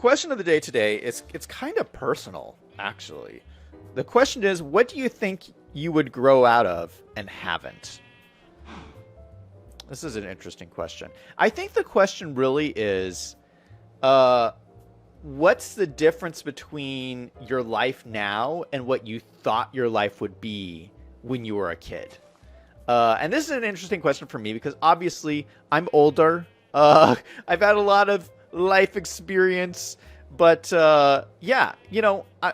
question of the day today is it's kind of personal, actually. The question is, what do you think you would grow out of and haven't? This is an interesting question. I think the question really is, uh, what's the difference between your life now and what you thought your life would be when you were a kid? And this is an interesting question for me because obviously I'm older. I've had a lot of life experience, but yeah,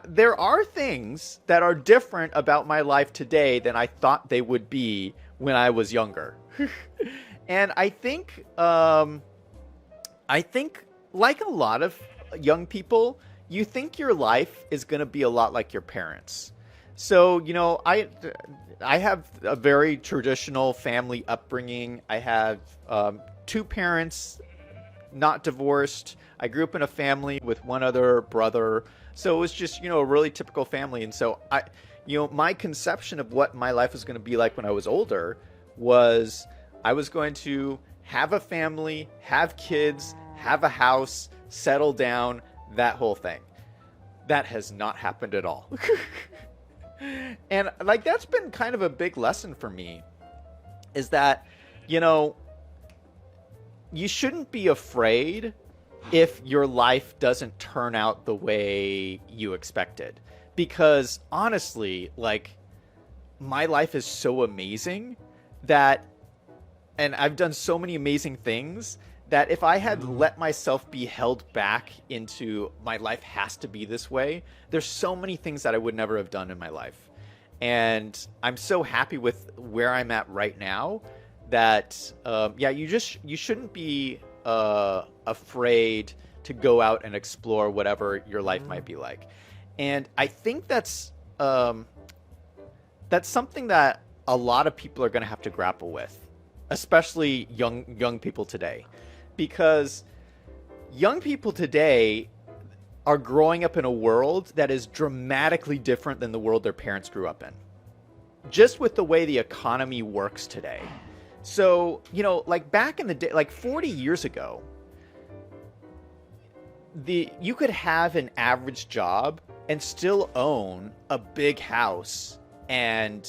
there are things that are different about my life today than I thought they would be when I was younger. And I think, like a lot of young people, you think your life is going to be a lot like your parents. So, I have a very traditional family upbringing. I have two parents, not divorced. I grew up in a family with one other brother. So it was just, a really typical family. And so my conception of what my life was going to be like when I was older was I was going to have a family, have kids, have a house, settle down, that whole thing. That has not happened at all. And like that's been kind of a big lesson for me is that, you know, you shouldn't be afraid if your life doesn't turn out the way you expected. Because honestly, like my life is so amazing that, and I've done so many amazing things that if I had let myself be held back into my life has to be this way, there's so many things that I would never have done in my life. And I'm so happy with where I'm at right now that, you shouldn't be afraid to go out and explore whatever your life might be like. And I think that's something that a lot of people are going to have to grapple with, especially young people today, because young people today are growing up in a world that is dramatically different than the world their parents grew up in, just with the way the economy works today. So, like back in the day, like 40 years ago, you could have an average job and still own a big house and,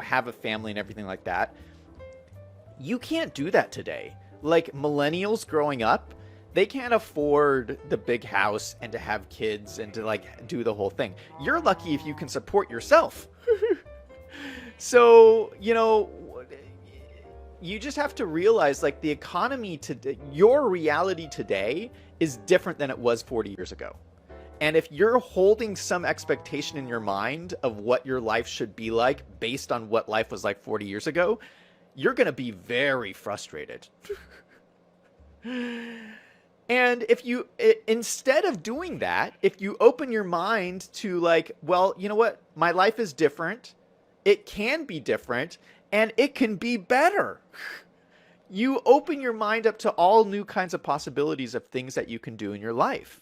have a family and everything like that. You can't do that today. Like millennials growing up, they can't afford the big house and to have kids and to like do the whole thing. You're lucky if you can support yourself. So, you just have to realize like the economy today, your reality today is different than it was 40 years ago. And if you're holding some expectation in your mind of what your life should be like based on what life was like 40 years ago, you're going to be very frustrated. And instead of doing that, if you open your mind to like, well, you know what? My life is different. It can be different and it can be better. You open your mind up to all new kinds of possibilities of things that you can do in your life.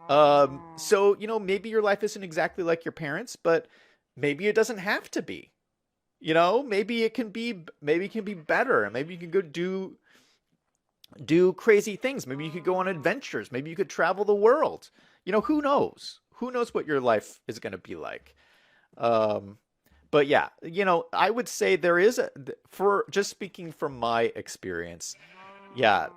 So, maybe your life isn't exactly like your parents, but maybe it doesn't have to be. Maybe it can be better. Maybe you can go do crazy things. Maybe you could go on adventures. Maybe you could travel the world. Who knows? Who knows what your life is going to be like? But yeah, I would say there is for just speaking from my experience. Yeah,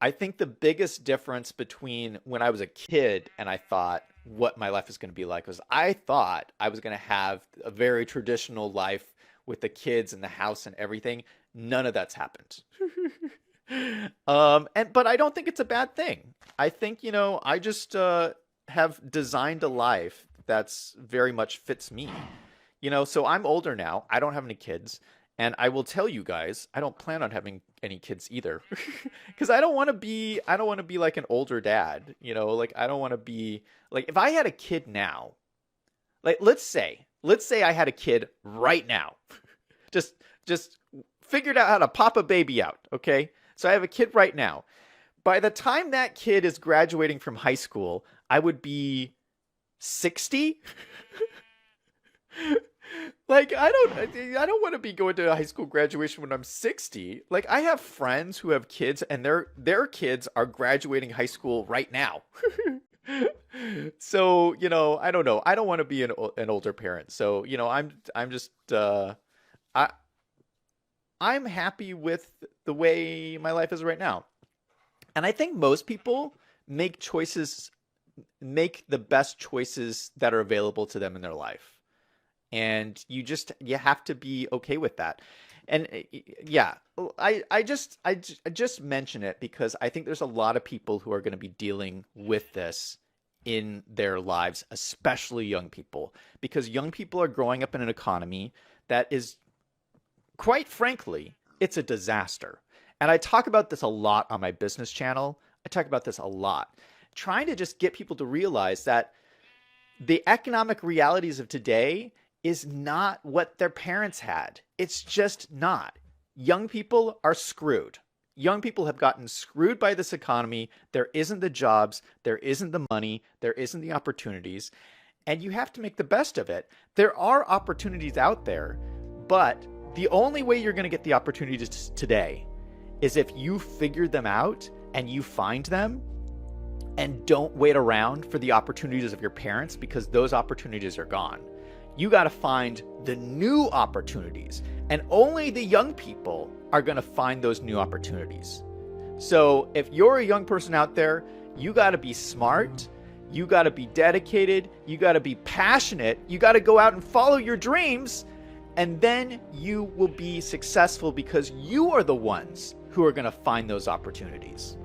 I think the biggest difference between when I was a kid and I thought what my life is going to be like was I thought I was going to have a very traditional life with the kids and the house and everything. None of that's happened. But I don't think it's a bad thing. I think, I just have designed a life that's very much fits me. So I'm older now. I don't have any kids. And I will tell you guys, I don't plan on having any kids either. Because I don't want to be like an older dad. Like I don't want to be like if I had a kid now, like let's say I had a kid right now. just figured out how to pop a baby out, okay? So I have a kid right now. By the time that kid is graduating from high school, I would be 60. Like I don't want to be going to a high school graduation when I'm 60. Like I have friends who have kids and their kids are graduating high school right now. So, I don't know. I don't want to be an older parent. So, I'm just I I'm happy with the way my life is right now. And I think most people make choices make the best choices that are available to them in their life. And you have to be okay with that. And yeah, I just mention it because I think there's a lot of people who are going to be dealing with this in their lives, especially young people, because young people are growing up in an economy that is, quite frankly, it's a disaster. And I talk about this a lot on my business channel. I talk about this a lot, trying to just get people to realize that the economic realities of today is not what their parents had. It's just not. Young people are screwed. Young people have gotten screwed by this economy. There isn't the jobs, there isn't the money, there isn't the opportunities, and you have to make the best of it. There are opportunities out there, but the only way you're going to get the opportunities today is if you figure them out and you find them and don't wait around for the opportunities of your parents because those opportunities are gone. You got to find the new opportunities, and only the young people are going to find those new opportunities. So if you're a young person out there, you got to be smart, you got to be dedicated, you got to be passionate, you got to go out and follow your dreams, and then you will be successful because you are the ones who are going to find those opportunities.